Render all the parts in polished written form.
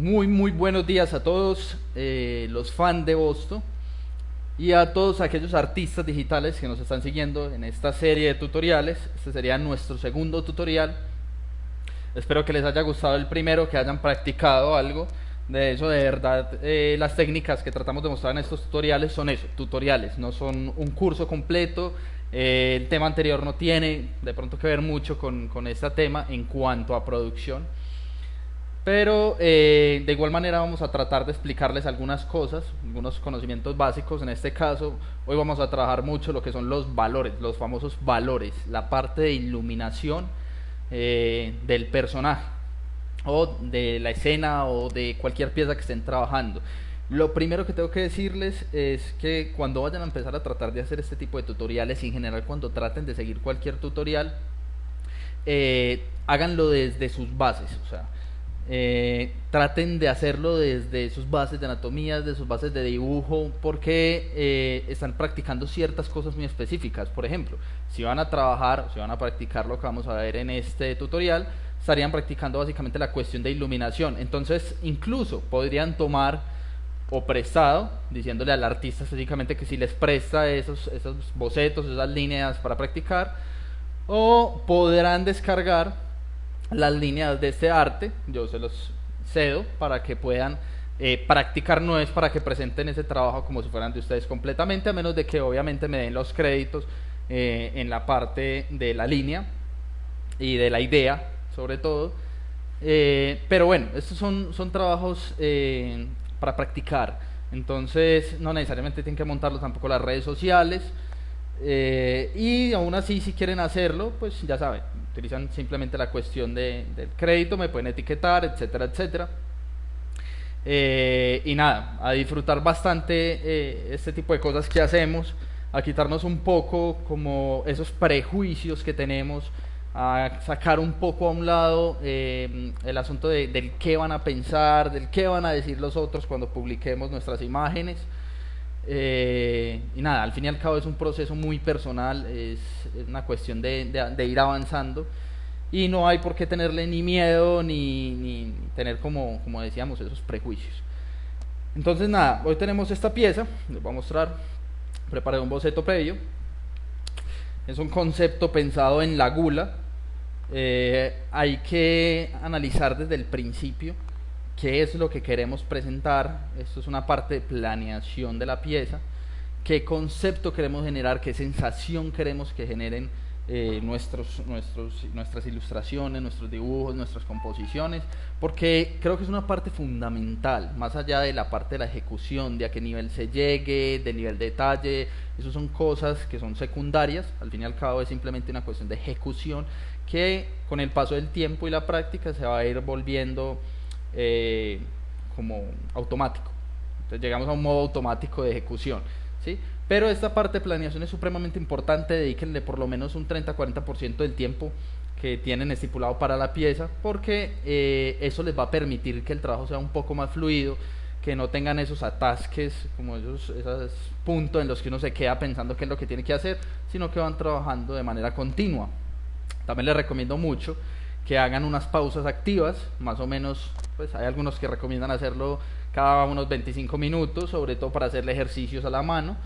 Muy buenos días a todos los fans de Bosto y a todos aquellos artistas digitales que nos están siguiendo en esta serie de tutoriales. Este sería nuestro segundo tutorial. Espero que les haya gustado el primero, que hayan practicado algo de eso. De verdad, las técnicas que tratamos de mostrar en estos tutoriales son eso, tutoriales, no son un curso completo. El tema anterior no tiene de pronto que ver mucho con este tema en cuanto a producción, pero de igual manera vamos a tratar de explicarles algunas cosas, algunos conocimientos básicos. En este caso, hoy vamos a trabajar mucho lo que son los valores, los famosos valores, la parte de iluminación del personaje o de la escena o de cualquier pieza que estén trabajando. Lo primero que tengo que decirles es que cuando vayan a empezar a tratar de hacer este tipo de tutoriales, y en general cuando traten de seguir cualquier tutorial, háganlo desde sus bases, o sea, traten de hacerlo desde sus bases de anatomía, de sus bases de dibujo, porque están practicando ciertas cosas muy específicas. Por ejemplo, si van a trabajar, si van a practicar lo que vamos a ver en este tutorial, estarían practicando básicamente la cuestión de iluminación. Entonces incluso podrían tomar o prestado, diciéndole al artista específicamente que si les presta esos bocetos, esas líneas para practicar, o podrán descargar las líneas de este arte, yo se los cedo para que puedan practicar. No es para que presenten ese trabajo como si fueran de ustedes completamente, a menos de que obviamente me den los créditos en la parte de la línea y de la idea sobre todo. Pero bueno, estos son trabajos para practicar, entonces no necesariamente tienen que montarlo tampoco las redes sociales. Y aún así, si quieren hacerlo, pues ya saben, utilizan simplemente la cuestión del crédito, me pueden etiquetar, etcétera, etcétera. Y nada, a disfrutar bastante este tipo de cosas que hacemos, a quitarnos un poco como esos prejuicios que tenemos, a sacar un poco a un lado el asunto del qué van a pensar, del qué van a decir los otros cuando publiquemos nuestras imágenes. Y nada, al fin y al cabo es un proceso muy personal, es una cuestión de ir avanzando, y no hay por qué tenerle ni miedo ni tener, como decíamos, esos prejuicios. Entonces nada, hoy tenemos esta pieza, les voy a mostrar, preparé un boceto previo, es un concepto pensado en la gula. Hay que analizar desde el principio qué es lo que queremos presentar. Esto es una parte de planeación de la pieza, qué concepto queremos generar, qué sensación queremos que generen nuestras ilustraciones, nuestros dibujos, nuestras composiciones, porque creo que es una parte fundamental, más allá de la parte de la ejecución, de a qué nivel se llegue, del nivel de detalle. Eso son cosas que son secundarias, al fin y al cabo es simplemente una cuestión de ejecución que con el paso del tiempo y la práctica se va a ir volviendo como automático. Entonces llegamos a un modo automático de ejecución, ¿sí? Pero esta parte de planeación es supremamente importante. Dedíquenle por lo menos un 30-40% del tiempo que tienen estipulado para la pieza, porque eso les va a permitir que el trabajo sea un poco más fluido, que no tengan esos atasques, como esos puntos en los que uno se queda pensando qué es lo que tiene que hacer, sino que van trabajando de manera continua. También les recomiendo mucho que hagan unas pausas activas, más o menos, pues hay algunos que recomiendan hacerlo cada unos 25 minutos, sobre todo para hacerle ejercicios a la mano,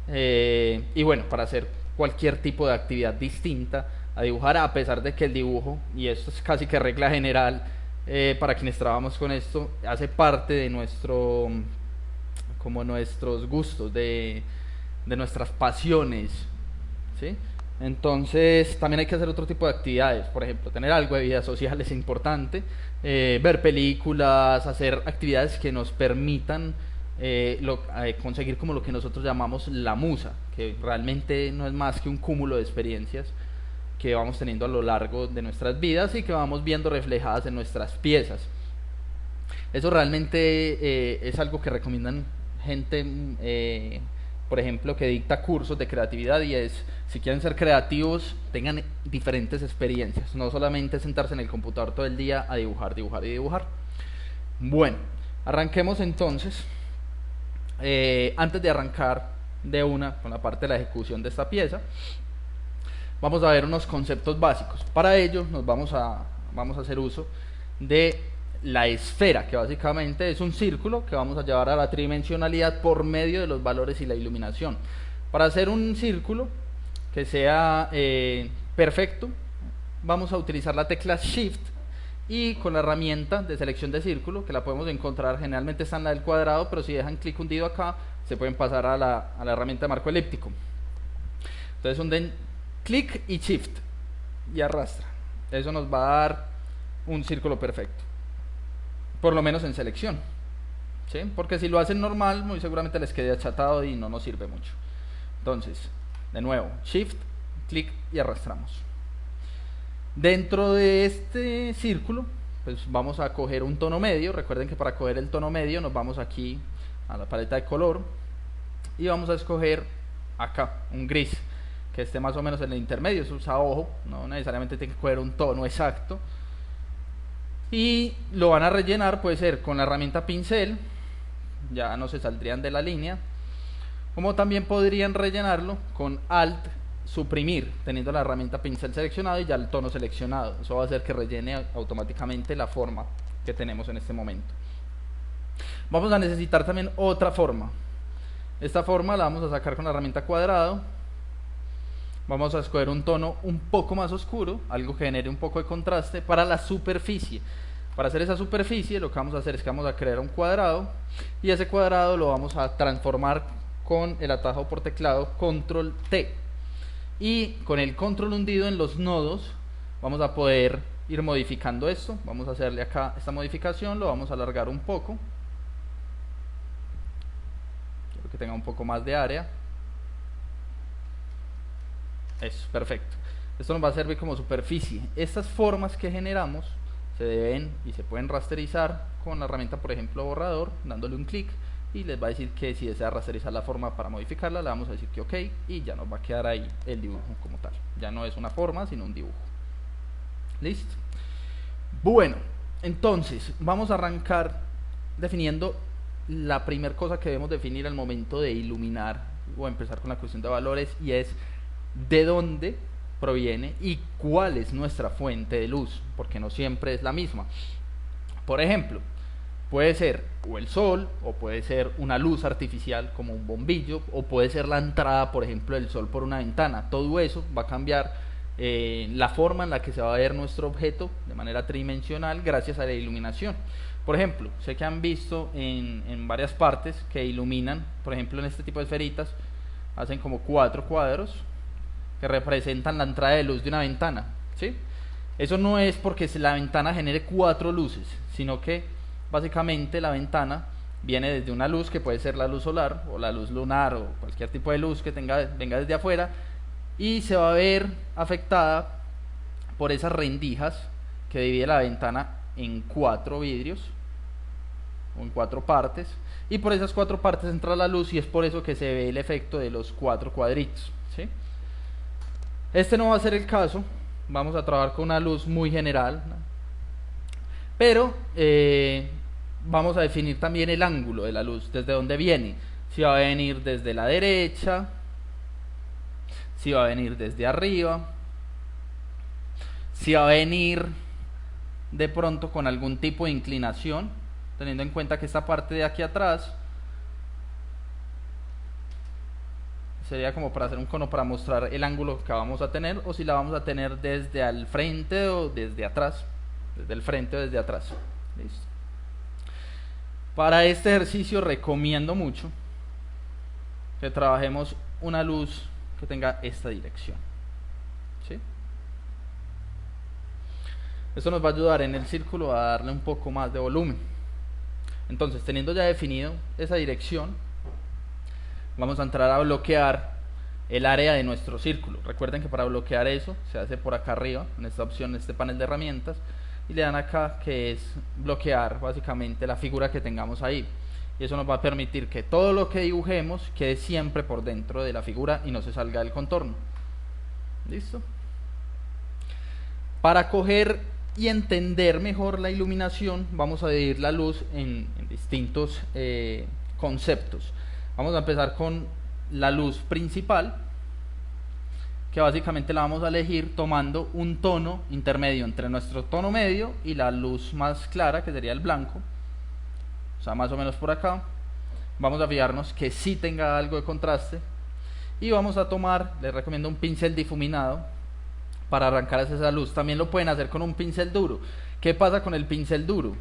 y bueno, para hacer cualquier tipo de actividad distinta a dibujar, a pesar de que el dibujo, y esto es casi que regla general para quienes trabajamos con esto, hace parte de nuestros gustos, de nuestras pasiones, ¿sí? Entonces también hay que hacer otro tipo de actividades, por ejemplo, tener algo de vida social es importante, ver películas, hacer actividades que nos permitan conseguir como lo que nosotros llamamos la musa, que realmente no es más que un cúmulo de experiencias que vamos teniendo a lo largo de nuestras vidas y que vamos viendo reflejadas en nuestras piezas. Eso realmente es algo que recomiendan gente, por ejemplo, que dicta cursos de creatividad, y es, si quieren ser creativos, tengan diferentes experiencias, no solamente sentarse en el computador todo el día a dibujar, dibujar y dibujar. Bueno, arranquemos entonces. Antes de arrancar de una con la parte de la ejecución de esta pieza, vamos a ver unos conceptos básicos. Para ello vamos a hacer uso de la esfera, que básicamente es un círculo que vamos a llevar a la tridimensionalidad por medio de los valores y la iluminación. Para hacer un círculo que sea perfecto, vamos a utilizar la tecla Shift y con la herramienta de selección de círculo, que la podemos encontrar, generalmente está en la del cuadrado, pero si dejan clic hundido acá, se pueden pasar a la herramienta de marco elíptico. Entonces hunden clic y Shift y arrastra. Eso nos va a dar un círculo perfecto, por lo menos en selección, ¿sí? Porque si lo hacen normal, muy seguramente les quede achatado y no nos sirve mucho. Entonces, de nuevo, Shift, clic y arrastramos. Dentro de este círculo, pues vamos a coger un tono medio. Recuerden que para coger el tono medio nos vamos aquí a la paleta de color y vamos a escoger acá un gris que esté más o menos en el intermedio. Eso usa ojo, no necesariamente tiene que coger un tono exacto. Y lo van a rellenar, puede ser con la herramienta pincel, ya no se saldrían de la línea, como también podrían rellenarlo con Alt suprimir, teniendo la herramienta pincel seleccionada y ya el tono seleccionado. Eso va a hacer que rellene automáticamente la forma que tenemos en este momento. Vamos a necesitar también otra forma. Esta forma la vamos a sacar con la herramienta cuadrado. Vamos a escoger un tono un poco más oscuro, algo que genere un poco de contraste para la superficie. Para hacer esa superficie, lo que vamos a hacer es que vamos a crear un cuadrado y ese cuadrado lo vamos a transformar con el atajo por teclado Control T, y con el control hundido en los nodos vamos a poder ir modificando esto. Vamos a hacerle acá esta modificación, lo vamos a alargar un poco, quiero que tenga un poco más de área. Eso, perfecto. Esto nos va a servir como superficie. Estas formas que generamos se deben y se pueden rasterizar con la herramienta, por ejemplo, borrador, dándole un clic y les va a decir que si desea rasterizar la forma para modificarla, le vamos a decir que ok y ya nos va a quedar ahí el dibujo como tal. Ya no es una forma, sino un dibujo. ¿Listo? Bueno, entonces vamos a arrancar definiendo la primera cosa que debemos definir al momento de iluminar o empezar con la cuestión de valores, y es de dónde proviene y cuál es nuestra fuente de luz, porque no siempre es la misma. Por ejemplo, puede ser o el sol, o puede ser una luz artificial como un bombillo, o puede ser la entrada, por ejemplo, del sol por una ventana. Todo eso va a cambiar la forma en la que se va a ver nuestro objeto de manera tridimensional gracias a la iluminación. Por ejemplo, sé que han visto en varias partes que iluminan, por ejemplo en este tipo de esferitas, hacen como 4 cuadros que representan la entrada de luz de una ventana, ¿sí? Eso no es porque la ventana genere 4 luces, sino que básicamente la ventana viene desde una luz que puede ser la luz solar o la luz lunar o cualquier tipo de luz que venga desde afuera, y se va a ver afectada por esas rendijas que divide la ventana en 4 vidrios o en 4 partes, y por esas 4 partes entra la luz y es por eso que se ve el efecto de los 4 cuadritos, ¿sí? Este no va a ser el caso, vamos a trabajar con una luz muy general, ¿no? Pero vamos a definir también el ángulo de la luz, desde dónde viene, si va a venir desde la derecha, si va a venir desde arriba, si va a venir de pronto con algún tipo de inclinación, teniendo en cuenta que esta parte de aquí atrás sería como para hacer un cono para mostrar el ángulo que vamos a tener, o si la vamos a tener desde al frente o desde atrás, desde el frente o desde atrás. Listo. Para este ejercicio recomiendo mucho que trabajemos una luz que tenga esta dirección, ¿sí? Esto nos va a ayudar en el círculo a darle un poco más de volumen. Entonces, teniendo ya definido esa dirección, vamos a entrar a bloquear el área de nuestro círculo. Recuerden que para bloquear eso se hace por acá arriba, en esta opción, en este panel de herramientas, y le dan acá que es bloquear básicamente la figura que tengamos ahí, y eso nos va a permitir que todo lo que dibujemos quede siempre por dentro de la figura y no se salga del contorno. ¿Listo? Para coger y entender mejor la iluminación, vamos a dividir la luz en distintos conceptos. Vamos a empezar con la luz principal, que básicamente la vamos a elegir tomando un tono intermedio entre nuestro tono medio y la luz más clara, que sería el blanco, o sea, más o menos por acá. Vamos a fijarnos que sí tenga algo de contraste y vamos a tomar, les recomiendo un pincel difuminado para arrancar esa luz. También lo pueden hacer con un pincel duro. ¿Qué pasa con el pincel duro?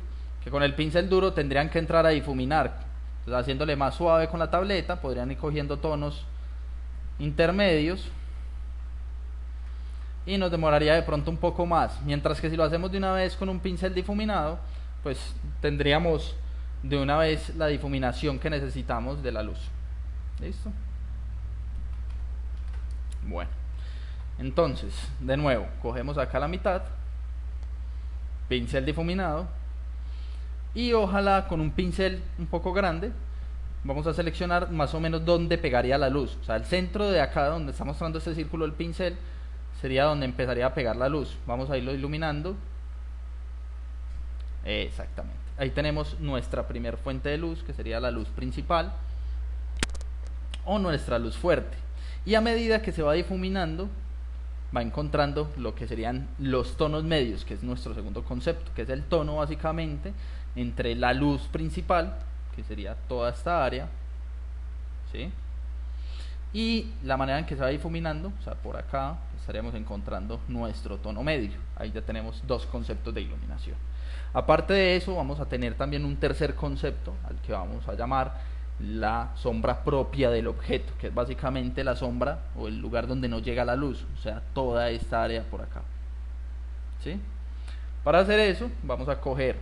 Que con el pincel duro tendrían que entrar a difuminar. Entonces, haciéndole más suave con la tableta, podrían ir cogiendo tonos intermedios y nos demoraría de pronto un poco más. Mientras que si lo hacemos de una vez con un pincel difuminado, pues tendríamos de una vez la difuminación que necesitamos de la luz. ¿Listo? Bueno, entonces, de nuevo, cogemos acá la mitad, pincel difuminado, y ojalá con un pincel un poco grande vamos a seleccionar más o menos dónde pegaría la luz. O sea, el centro de acá donde está mostrando este círculo del pincel sería donde empezaría a pegar la luz. Vamos a irlo iluminando. Exactamente. Ahí tenemos nuestra primer fuente de luz, que sería la luz principal o nuestra luz fuerte. Y a medida que se va difuminando, va encontrando lo que serían los tonos medios, que es nuestro segundo concepto, que es el tono básicamente entre la luz principal, que sería toda esta área, ¿sí?, y la manera en que se va difuminando, o sea, por acá estaríamos encontrando nuestro tono medio. Ahí ya tenemos dos conceptos de iluminación. Aparte de eso, vamos a tener también un tercer concepto, al que vamos a llamar la sombra propia del objeto, que es básicamente la sombra o el lugar donde no llega la luz, o sea, toda esta área por acá, ¿sí? Para hacer eso, vamos a coger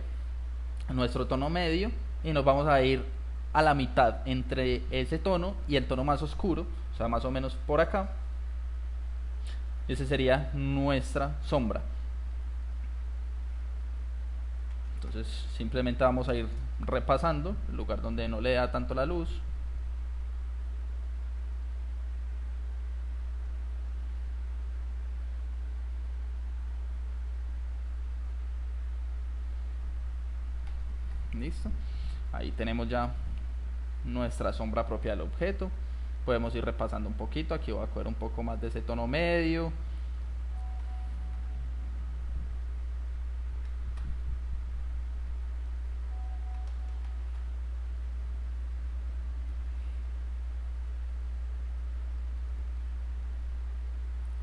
nuestro tono medio y nos vamos a ir a la mitad entre ese tono y el tono más oscuro, o sea, más o menos por acá. Ese sería nuestra sombra. Entonces simplemente vamos a ir repasando el lugar donde no le da tanto la luz. Listo. Ahí tenemos ya nuestra sombra propia del objeto. Podemos ir repasando un poquito. Aquí voy a coger un poco más de ese tono medio.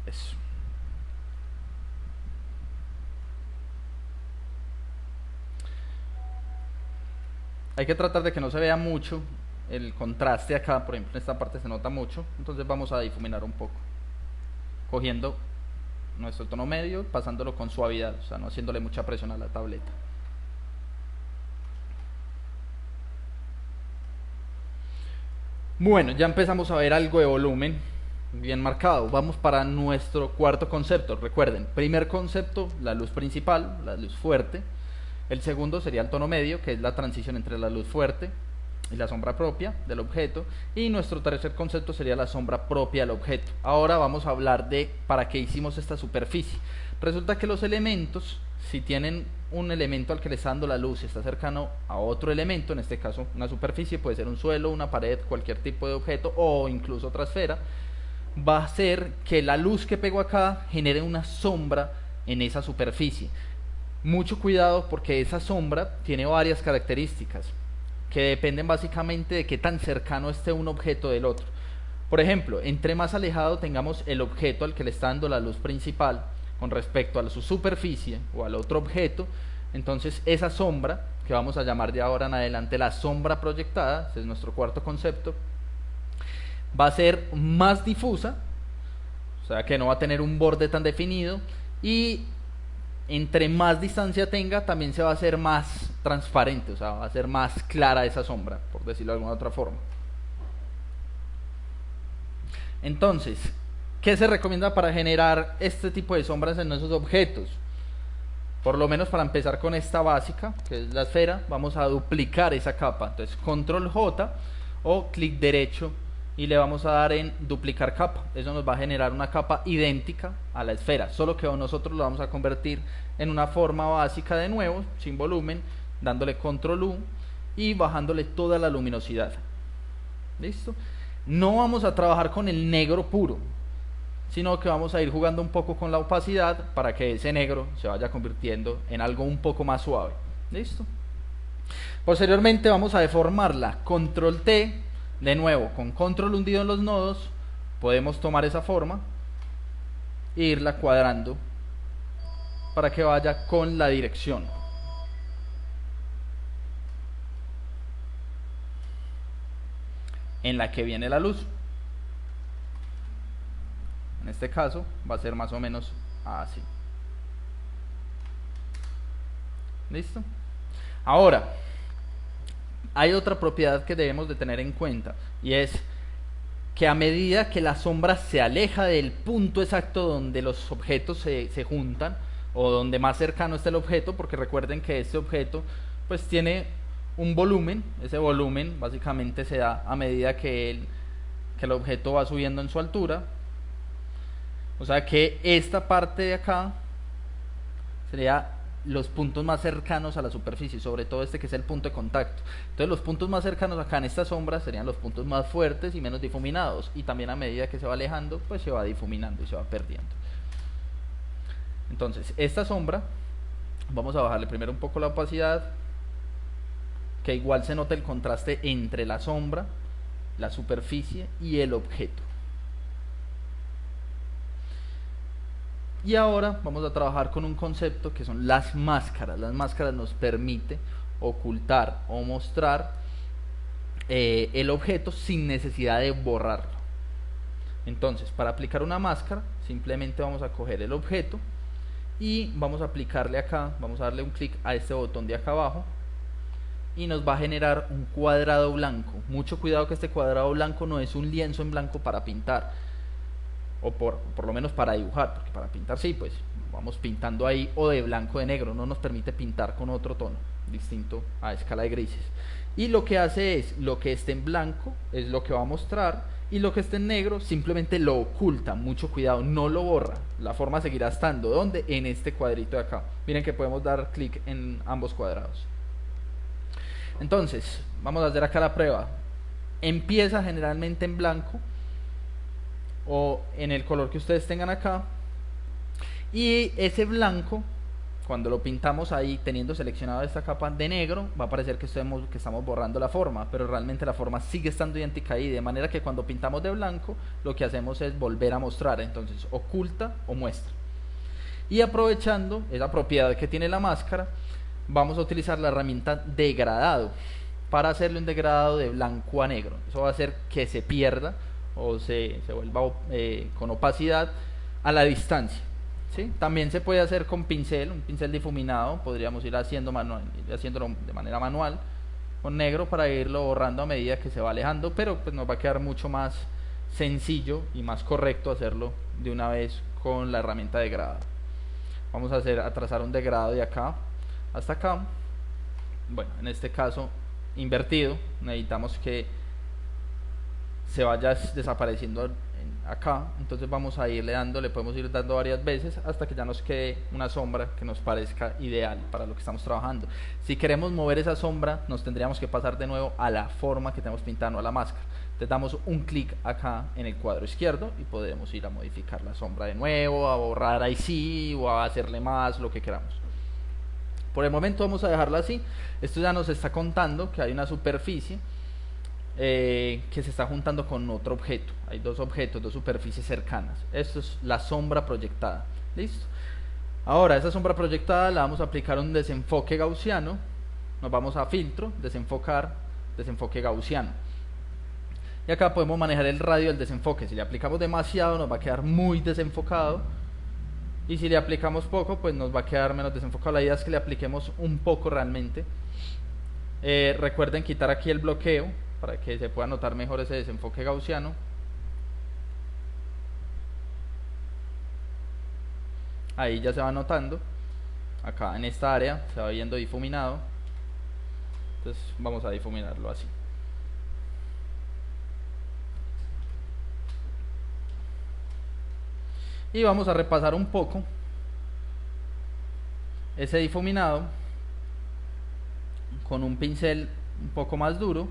Eso. Hay que tratar de que no se vea mucho el contraste acá, por ejemplo en esta parte se nota mucho, entonces vamos a difuminar un poco, cogiendo nuestro tono medio, pasándolo con suavidad, o sea, no haciéndole mucha presión a la tableta. Bueno, ya empezamos a ver algo de volumen bien marcado. Vamos para nuestro cuarto concepto. Recuerden, primer concepto, la luz principal, la luz fuerte. El segundo sería el tono medio, que es la transición entre la luz fuerte y la sombra propia del objeto. Y nuestro tercer concepto sería la sombra propia del objeto. Ahora vamos a hablar de para qué hicimos esta superficie. Resulta que los elementos, si tienen un elemento al que le está dando la luz y está cercano a otro elemento, en este caso una superficie, puede ser un suelo, una pared, cualquier tipo de objeto o incluso otra esfera, va a hacer que la luz que pegó acá genere una sombra en esa superficie. Mucho cuidado, porque esa sombra tiene varias características que dependen básicamente de qué tan cercano esté un objeto del otro. Por ejemplo, entre más alejado tengamos el objeto al que le está dando la luz principal con respecto a su superficie o al otro objeto, entonces esa sombra, que vamos a llamar de ahora en adelante la sombra proyectada, ese es nuestro cuarto concepto, va a ser más difusa, o sea que no va a tener un borde tan definido, y entre más distancia tenga también se va a hacer más transparente, o sea, va a ser más clara esa sombra, por decirlo de alguna otra forma. Entonces, ¿qué se recomienda para generar este tipo de sombras en esos objetos? Por lo menos para empezar con esta básica, que es la esfera, vamos a duplicar esa capa. Entonces, control J o clic derecho y le vamos a dar en duplicar capa. Eso nos va a generar una capa idéntica a la esfera, solo que nosotros lo vamos a convertir en una forma básica de nuevo, sin volumen, dándole control U y bajándole toda la luminosidad. ¿Listo? No vamos a trabajar con el negro puro. sino que vamos a ir jugando un poco con la opacidad para que ese negro se vaya convirtiendo en algo un poco más suave. ¿Listo? Posteriormente vamos a deformarla. Control T, de nuevo, con control hundido en los nodos, podemos tomar esa forma e irla cuadrando para que vaya con la dirección. En la que viene la luz. En este caso va a ser más o menos así. ¿Listo? Ahora, hay otra propiedad que debemos de tener en cuenta, y es que a medida que la sombra se aleja del punto exacto donde los objetos se juntan, o donde más cercano está el objeto, porque recuerden que este objeto pues tiene un volumen. Ese volumen básicamente se da a medida que el objeto va subiendo en su altura. O sea que esta parte de acá sería los puntos más cercanos a la superficie, sobre todo este que es el punto de contacto. Entonces los puntos más cercanos acá en esta sombra serían los puntos más fuertes y menos difuminados, y también a medida que se va alejando pues se va difuminando y se va perdiendo. Entonces esta sombra vamos a bajarle primero un poco la opacidad, que igual se note el contraste entre la sombra, la superficie y el objeto. Y ahora vamos a trabajar con un concepto que son las máscaras. Las máscaras nos permite ocultar o mostrar el objeto sin necesidad de borrarlo. Entonces, para aplicar una máscara, simplemente vamos a coger el objeto y vamos a aplicarle acá, vamos a darle un clic a este botón de acá abajo, y nos va a generar un cuadrado blanco. Mucho cuidado que este cuadrado blanco no es un lienzo en blanco para pintar, o por lo menos para dibujar, porque para pintar sí, pues vamos pintando ahí o de blanco o de negro, no nos permite pintar con otro tono distinto a escala de grises. Y lo que hace es, lo que esté en blanco es lo que va a mostrar, y lo que esté en negro simplemente lo oculta. Mucho cuidado, no lo borra, la forma seguirá estando. ¿Dónde? En este cuadrito de acá. Miren que podemos dar clic en ambos cuadrados. Entonces, vamos a hacer acá la prueba. Empieza generalmente en blanco o en el color que ustedes tengan acá, y ese blanco, cuando lo pintamos ahí teniendo seleccionado esta capa de negro, va a parecer que estamos borrando la forma, pero realmente la forma sigue estando idéntica ahí, de manera que cuando pintamos de blanco lo que hacemos es volver a mostrar. Entonces oculta o muestra. Y aprovechando esa propiedad que tiene la máscara, vamos a utilizar la herramienta degradado para hacerle un degradado de blanco a negro. Eso va a hacer que se pierda o se vuelva con opacidad a la distancia, ¿sí? También se puede hacer con pincel, un pincel difuminado. Podríamos ir haciéndolo de manera manual con negro para irlo borrando a medida que se va alejando, pero pues nos va a quedar mucho más sencillo y más correcto hacerlo de una vez con la herramienta degradado. Vamos a trazar un degradado de acá hasta acá. Bueno, en este caso invertido, necesitamos que se vaya desapareciendo acá. Entonces vamos a irle dando, le podemos ir dando varias veces hasta que ya nos quede una sombra que nos parezca ideal para lo que estamos trabajando. Si queremos mover esa sombra, nos tendríamos que pasar de nuevo a la forma que tenemos pintando a la máscara. Entonces damos un clic acá en el cuadro izquierdo y podemos ir a modificar la sombra de nuevo, a borrar ahí sí, o a hacerle más, lo que queramos. Por el momento vamos a dejarlo así. Esto ya nos está contando que hay una superficie que se está juntando con otro objeto. Hay dos objetos, dos superficies cercanas. Esto es la sombra proyectada. ¿Listo? Ahora, esa sombra proyectada la vamos a aplicar un desenfoque gaussiano. Nos vamos a filtro, desenfocar, desenfoque gaussiano. Y acá podemos manejar el radio del desenfoque. Si le aplicamos demasiado nos va a quedar muy desenfocado, y si le aplicamos poco pues nos va a quedar menos desenfocado. La idea es que le apliquemos un poco realmente. Recuerden quitar aquí el bloqueo para que se pueda notar mejor ese desenfoque gaussiano. Ahí ya se va notando, acá en esta área se va viendo difuminado. Entonces vamos a difuminarlo así. Y vamos a repasar un poco ese difuminado con un pincel un poco más duro,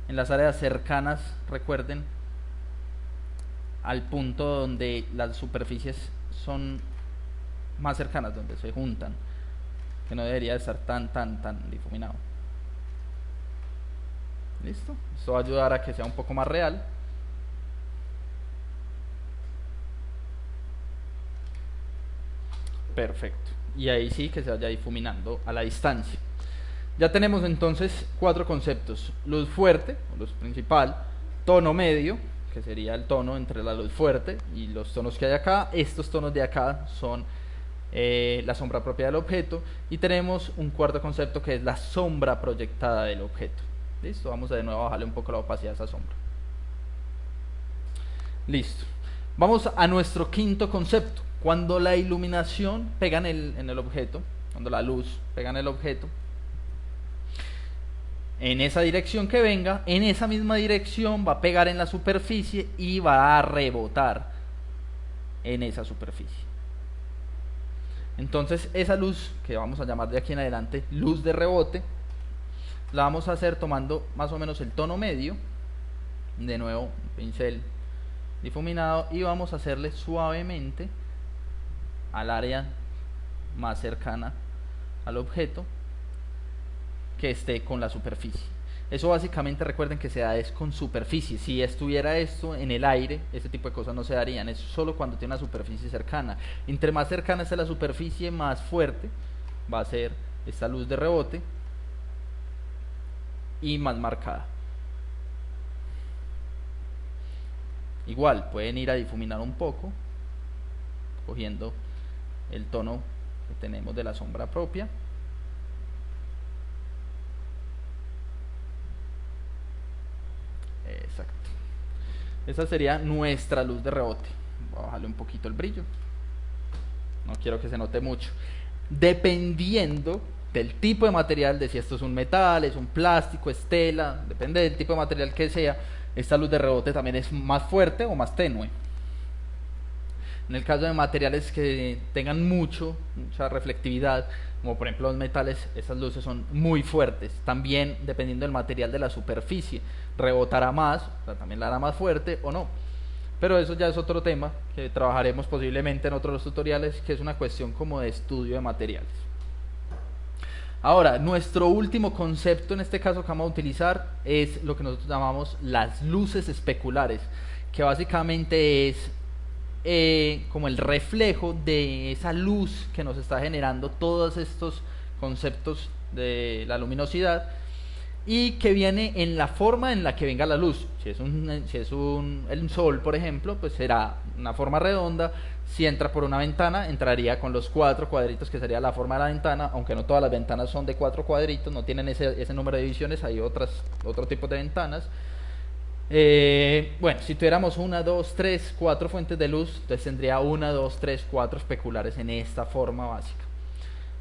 en las áreas cercanas, recuerden, al punto donde las superficies son más cercanas, donde se juntan, que no debería estar tan difuminado. Listo, esto va a ayudar a que sea un poco más real. Perfecto, y ahí sí que se vaya difuminando a la distancia. Ya tenemos entonces 4 conceptos: luz fuerte, luz principal; tono medio, que sería el tono entre la luz fuerte y los tonos que hay acá. Estos tonos de acá son la sombra propia del objeto, y tenemos un cuarto concepto que es la sombra proyectada del objeto. Listo, vamos a de nuevo a bajarle un poco la opacidad a esa sombra. Listo, vamos a nuestro quinto concepto: cuando la iluminación pega en el objeto, cuando la luz pega en el objeto, en esa dirección que venga, en esa misma dirección va a pegar en la superficie y va a rebotar en esa superficie. Entonces esa luz, que vamos a llamar de aquí en adelante luz de rebote, la vamos a hacer tomando más o menos el tono medio, de nuevo un pincel difuminado, y vamos a hacerle suavemente al área más cercana al objeto que esté con la superficie. Eso básicamente, recuerden que se da es con superficie. Si estuviera esto en el aire, este tipo de cosas no se darían. Es solo cuando tiene una superficie cercana. Entre más cercana esté la superficie, más fuerte va a ser esta luz de rebote y más marcada. Igual pueden ir a difuminar un poco, cogiendo el tono que tenemos de la sombra propia. Exacto. Esa sería nuestra luz de rebote. Voy a bajarle un poquito el brillo, no quiero que se note mucho. Dependiendo del tipo de material, de si esto es un metal, es un plástico, es tela, depende del tipo de material que sea, esta luz de rebote también es más fuerte o más tenue. En el caso de materiales que tengan mucha reflectividad, como por ejemplo los metales, esas luces son muy fuertes. También, dependiendo del material de la superficie, rebotará más, o sea, también la hará más fuerte o no. Pero eso ya es otro tema que trabajaremos posiblemente en otros tutoriales, que es una cuestión como de estudio de materiales. Ahora, nuestro último concepto en este caso que vamos a utilizar es lo que nosotros llamamos las luces especulares, que básicamente es como el reflejo de esa luz que nos está generando todos estos conceptos de la luminosidad, y que viene en la forma en la que venga la luz. Si es el sol, por ejemplo, pues será una forma redonda. Si entra por una ventana, entraría con los 4 cuadritos, que sería la forma de la ventana, aunque no todas las ventanas son de 4 cuadritos, no tienen ese número de divisiones, hay otro tipo de ventanas. Bueno, si tuviéramos 1, 2, 3, 4 fuentes de luz, entonces tendría 1, 2, 3, 4 especulares en esta forma básica.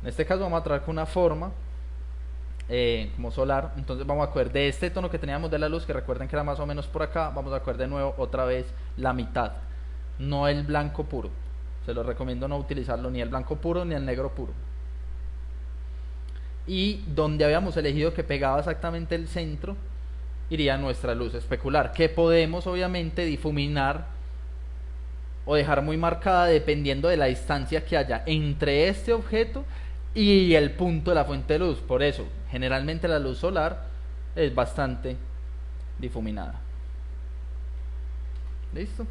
En este caso vamos a trabajar con una forma como solar. Entonces vamos a coger de este tono que teníamos de la luz, que recuerden que era más o menos por acá, vamos a coger de nuevo otra vez la mitad, no el blanco puro. Se los recomiendo no utilizarlo, ni el blanco puro ni el negro puro. Y donde habíamos elegido que pegaba exactamente el centro, iría nuestra luz especular, que podemos obviamente difuminar o dejar muy marcada dependiendo de la distancia que haya entre este objeto y el punto de la fuente de luz. Por eso, generalmente la luz solar es bastante difuminada. ¿Listo?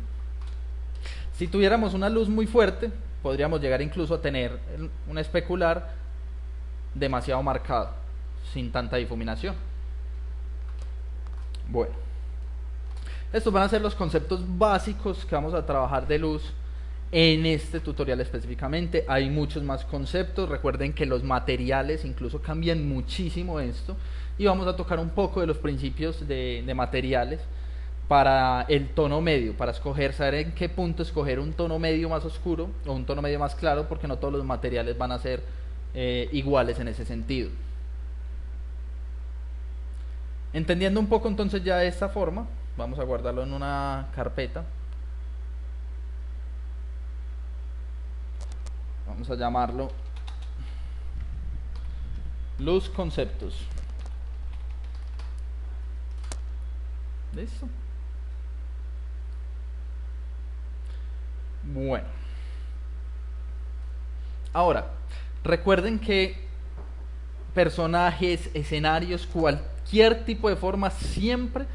Si tuviéramos una luz muy fuerte, podríamos llegar incluso a tener un especular demasiado marcado, sin tanta difuminación. Bueno, estos van a ser los conceptos básicos que vamos a trabajar de luz en este tutorial específicamente. Hay muchos más conceptos. Recuerden que los materiales incluso cambian muchísimo esto, y vamos a tocar un poco de los principios de materiales para el tono medio, para saber en qué punto escoger un tono medio más oscuro o un tono medio más claro, porque no todos los materiales van a ser iguales en ese sentido. Entendiendo un poco entonces ya de esta forma, vamos a guardarlo en una carpeta. Vamos a llamarlo luz conceptos. ¿Listo? Bueno, ahora, recuerden que personajes, escenarios, cualquier tipo de forma siempre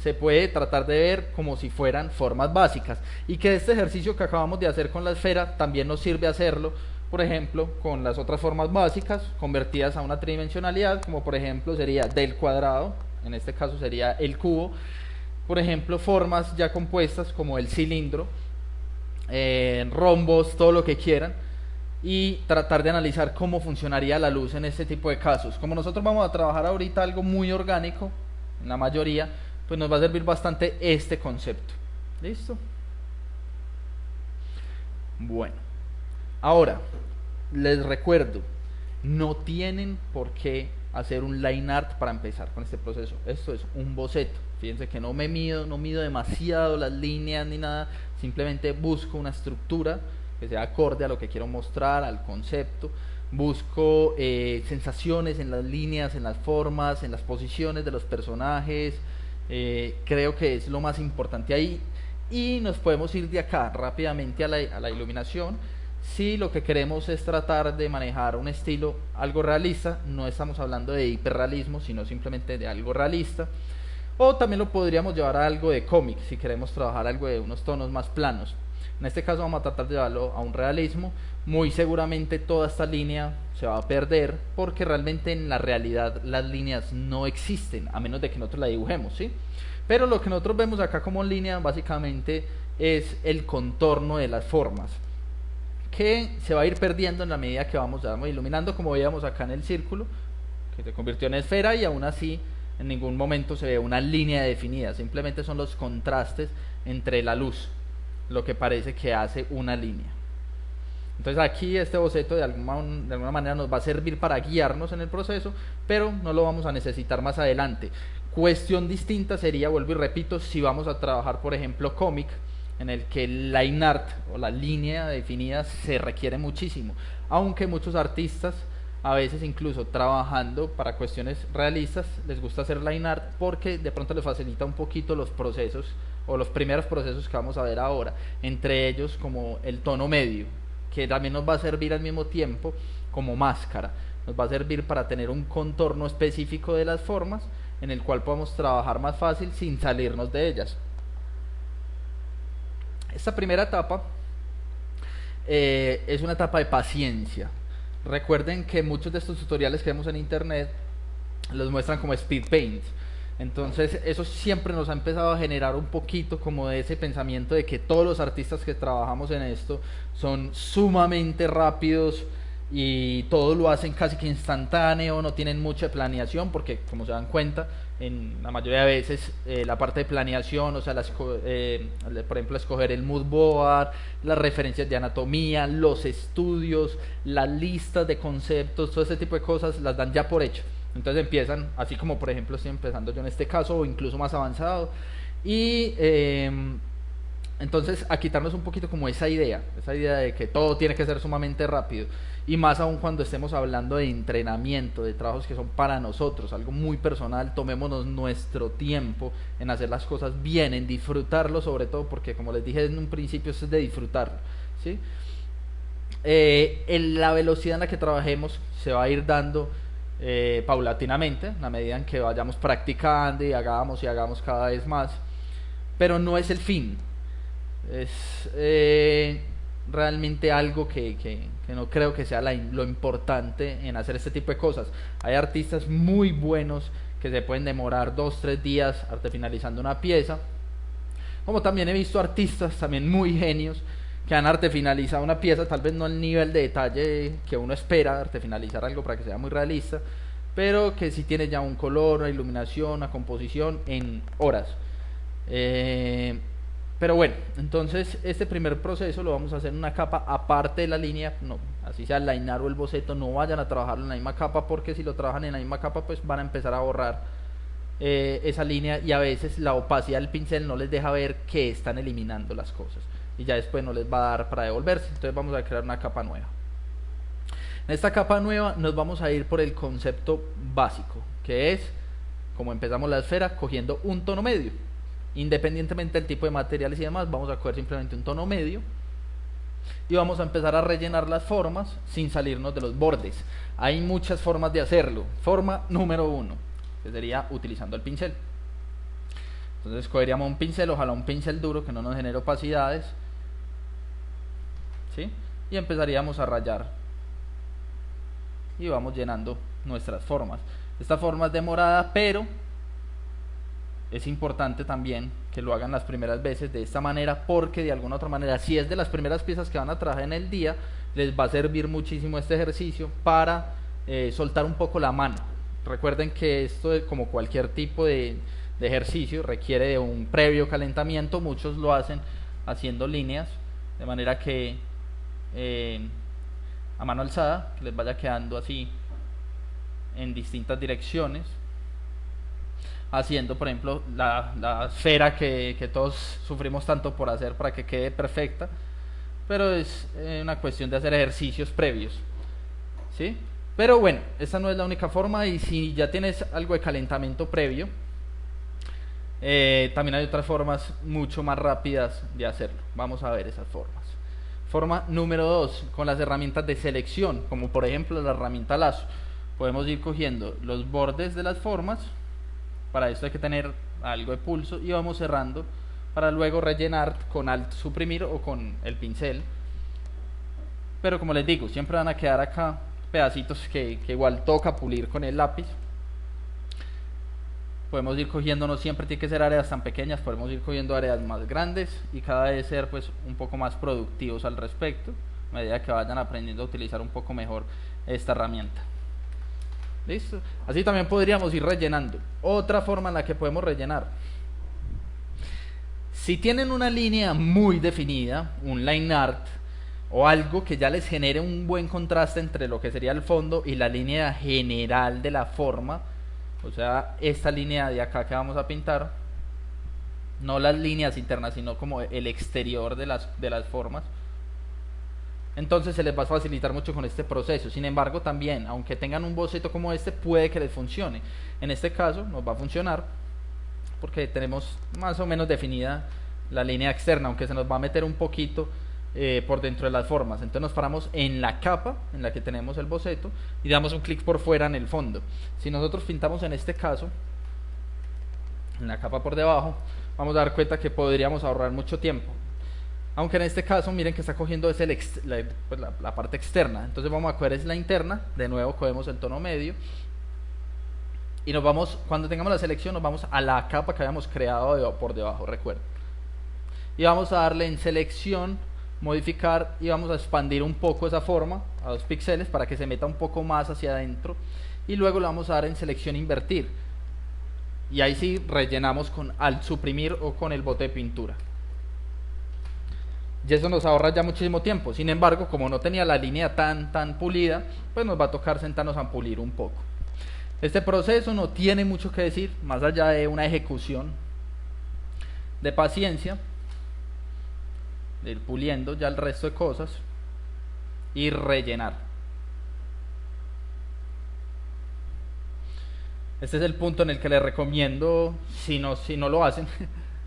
se puede tratar de ver como si fueran formas básicas, y que este ejercicio que acabamos de hacer con la esfera también nos sirve hacerlo, por ejemplo, con las otras formas básicas convertidas a una tridimensionalidad, como por ejemplo sería del cuadrado, en este caso sería el cubo, por ejemplo formas ya compuestas como el cilindro, rombos, todo lo que quieran, y tratar de analizar cómo funcionaría la luz en este tipo de casos. Como nosotros vamos a trabajar ahorita algo muy orgánico, en la mayoría, pues nos va a servir bastante este concepto. ¿Listo? Bueno, ahora, les recuerdo, no tienen por qué hacer un line art para empezar con este proceso. Esto es un boceto. Fíjense que no mido demasiado las líneas ni nada, simplemente busco una estructura que sea acorde a lo que quiero mostrar, al concepto. Busco sensaciones en las líneas, en las formas, en las posiciones de los personajes. Creo que es lo más importante ahí. Y nos podemos ir de acá rápidamente a la iluminación. Si lo que queremos es tratar de manejar un estilo algo realista, no estamos hablando de hiperrealismo, sino simplemente de algo realista. O también lo podríamos llevar a algo de cómic, si queremos trabajar algo de unos tonos más planos. En este caso vamos a tratar de llevarlo a un realismo. Muy seguramente toda esta línea se va a perder, porque realmente en la realidad las líneas no existen, a menos de que nosotros la dibujemos, ¿sí? Pero lo que nosotros vemos acá como línea básicamente es el contorno de las formas, que se va a ir perdiendo en la medida que vamos iluminando, como veíamos acá en el círculo, que se convirtió en esfera, y aún así en ningún momento se ve una línea definida, simplemente son los contrastes entre la luz, lo que parece que hace una línea. Entonces aquí este boceto de alguna manera nos va a servir para guiarnos en el proceso, pero no lo vamos a necesitar más adelante. Cuestión distinta sería, vuelvo y repito, si vamos a trabajar por ejemplo cómic, en el que el line art o la línea definida se requiere muchísimo, aunque muchos artistas a veces incluso trabajando para cuestiones realistas les gusta hacer line art porque de pronto les facilita un poquito los procesos o los primeros procesos que vamos a ver ahora, entre ellos como el tono medio, que también nos va a servir al mismo tiempo como máscara, nos va a servir para tener un contorno específico de las formas en el cual podamos trabajar más fácil sin salirnos de ellas. Esta primera etapa es una etapa de paciencia. Recuerden que muchos de estos tutoriales que vemos en internet los muestran como speed paint. Entonces eso siempre nos ha empezado a generar un poquito como de ese pensamiento de que todos los artistas que trabajamos en esto son sumamente rápidos y todo lo hacen casi que instantáneo, no tienen mucha planeación, porque como se dan cuenta en la mayoría de veces la parte de planeación, o sea, por ejemplo escoger el mood board, las referencias de anatomía, los estudios, las listas de conceptos, todo ese tipo de cosas las dan ya por hecho. Entonces empiezan, así como por ejemplo estoy empezando yo en este caso, o incluso más avanzado, y entonces a quitarnos un poquito como esa idea de que todo tiene que ser sumamente rápido, y más aún cuando estemos hablando de entrenamiento, de trabajos que son para nosotros, algo muy personal. Tomémonos nuestro tiempo en hacer las cosas bien, en disfrutarlo sobre todo, porque como les dije en un principio, esto es de disfrutarlo, ¿sí? La velocidad en la que trabajemos se va a ir dando paulatinamente, a medida en que vayamos practicando y hagamos cada vez más, pero no es el fin. Es realmente algo que no creo que sea lo importante en hacer este tipo de cosas. Hay artistas muy buenos que se pueden demorar 2-3 días artefinalizando una pieza, como también he visto artistas también muy genios que han artefinalizado una pieza, tal vez no al nivel de detalle que uno espera, artefinalizar algo para que sea muy realista, pero que sí tiene ya un color, una iluminación, una composición en horas. Pero bueno, entonces este primer proceso lo vamos a hacer en una capa aparte de la línea, no, así sea el line art o el boceto, no vayan a trabajarlo en la misma capa, porque si lo trabajan en la misma capa pues van a empezar a borrar esa línea, y a veces la opacidad del pincel no les deja ver que están eliminando las cosas, y ya después no les va a dar para devolverse. Entonces vamos a crear una capa nueva. En esta capa nueva nos vamos a ir por el concepto básico, que es como empezamos la esfera, cogiendo un tono medio. independientemente del tipo de materiales y demás, vamos a coger simplemente un tono medio y vamos a empezar a rellenar las formas sin salirnos de los bordes. Hay muchas formas de hacerlo. Forma número 1, que sería utilizando el pincel. Entonces cogeríamos un pincel, ojalá un pincel duro que no nos genere opacidades, ¿sí? Y empezaríamos a rayar y vamos llenando nuestras formas. Esta forma es demorada, pero es importante también que lo hagan las primeras veces de esta manera, porque de alguna otra manera, si es de las primeras piezas que van a trabajar en el día, les va a servir muchísimo este ejercicio para soltar un poco la mano. Recuerden que esto, como cualquier tipo de ejercicio, requiere de un previo calentamiento. Muchos lo hacen haciendo líneas, de manera que a mano alzada, que les vaya quedando así en distintas direcciones, haciendo por ejemplo la esfera que todos sufrimos tanto por hacer para que quede perfecta, pero es una cuestión de hacer ejercicios previos, ¿sí? Pero bueno, esta no es la única forma, y si ya tienes algo de calentamiento previo, también hay otras formas mucho más rápidas de hacerlo. Vamos a ver esas formas. Forma número 2, con las herramientas de selección, como por ejemplo la herramienta lazo. Podemos ir cogiendo los bordes de las formas. Para esto hay que tener algo de pulso y vamos cerrando para luego rellenar con Alt suprimir o con el pincel. Pero como les digo, siempre van a quedar acá pedacitos que igual toca pulir con el lápiz. Podemos ir cogiendo, no siempre tiene que ser áreas tan pequeñas, podemos ir cogiendo áreas más grandes y cada vez ser pues un poco más productivos al respecto, a medida que vayan aprendiendo a utilizar un poco mejor esta herramienta. ¿Listo? Así también podríamos ir rellenando. Otra forma en la que podemos rellenar: si tienen una línea muy definida, un line art o algo que ya les genere un buen contraste entre lo que sería el fondo y la línea general de la forma, o sea, esta línea de acá que vamos a pintar, no las líneas internas, sino como el exterior de las formas, entonces se les va a facilitar mucho con este proceso. Sin embargo, también, aunque tengan un boceto como este, puede que les funcione. En este caso nos va a funcionar porque tenemos más o menos definida la línea externa, aunque se nos va a meter un poquito por dentro de las formas. Entonces nos paramos en la capa en la que tenemos el boceto y damos un clic por fuera en el fondo. Si nosotros pintamos en este caso en la capa por debajo, vamos a dar cuenta que podríamos ahorrar mucho tiempo. Aunque en este caso miren que está cogiendo es la parte externa. Entonces vamos a coger es la interna. De nuevo cogemos el tono medio y nos vamos, cuando tengamos la selección, nos vamos a la capa que habíamos creado por debajo, recuerden, y vamos a darle en selección, modificar, y vamos a expandir un poco esa forma a 2 píxeles para que se meta un poco más hacia adentro, y luego le vamos a dar en selección invertir, y ahí sí rellenamos con Alt suprimir o con el bote de pintura. Y eso nos ahorra ya muchísimo tiempo. Sin embargo, como no tenía la línea tan pulida, pues nos va a tocar sentarnos a pulir un poco. Este proceso no tiene mucho que decir, más allá de una ejecución de paciencia, de ir puliendo ya el resto de cosas y rellenar. Este es el punto en el que les recomiendo, si no lo hacen,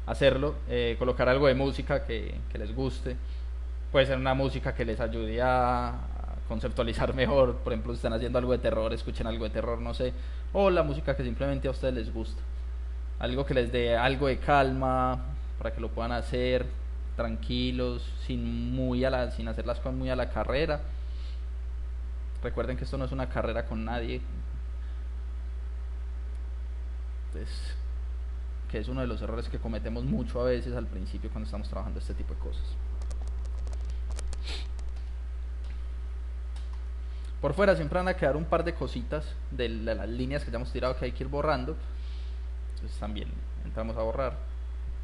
hacerlo, colocar algo de música que les guste. Puede ser una música que les ayude a conceptualizar mejor. Por ejemplo, si están haciendo algo de terror, escuchen algo de terror, no sé, o la música que simplemente a ustedes les gusta, algo que les dé algo de calma para que lo puedan hacer tranquilos, sin hacer las cosas muy a la carrera. Recuerden que esto no es una carrera con nadie. Entonces, que es uno de los errores que cometemos mucho a veces al principio cuando estamos trabajando este tipo de cosas. Por fuera siempre van a quedar un par de cositas de las líneas que ya hemos tirado que hay que ir borrando. Entonces también entramos a borrar.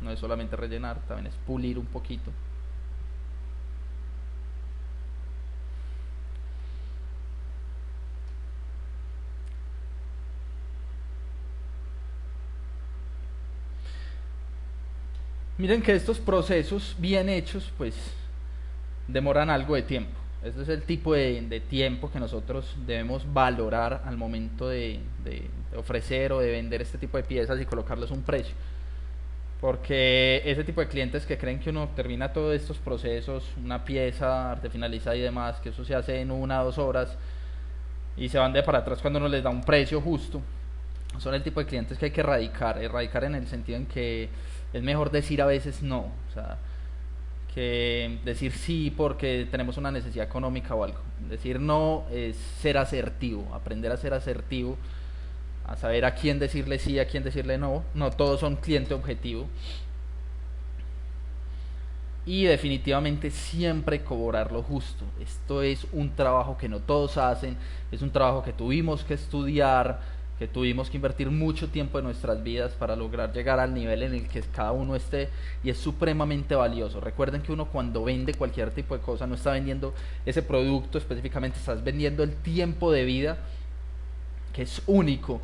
No es solamente rellenar, también es pulir un poquito. Miren que estos procesos bien hechos pues demoran algo de tiempo. Este es el tipo de tiempo que nosotros debemos valorar al momento de ofrecer o de vender este tipo de piezas y colocarles un precio. Porque ese tipo de clientes que creen que uno termina todos estos procesos, una pieza, arte finalizada y demás, que eso se hace en 1 o 2 horas, y se van de para atrás cuando uno les da un precio justo, son el tipo de clientes que hay que erradicar en el sentido en que es mejor decir a veces no, o sea, que decir sí porque tenemos una necesidad económica o algo. Decir no es ser asertivo, aprender a ser asertivo, a saber a quién decirle sí, a quién decirle no. No todos son cliente objetivo. Y definitivamente siempre cobrar lo justo. Esto es un trabajo que no todos hacen, es un trabajo que tuvimos que estudiar, que tuvimos que invertir mucho tiempo de nuestras vidas para lograr llegar al nivel en el que cada uno esté, y es supremamente valioso. Recuerden que uno cuando vende cualquier tipo de cosa no está vendiendo ese producto específicamente, estás vendiendo el tiempo de vida que es único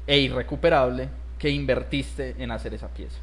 e irrecuperable que invertiste en hacer esa pieza.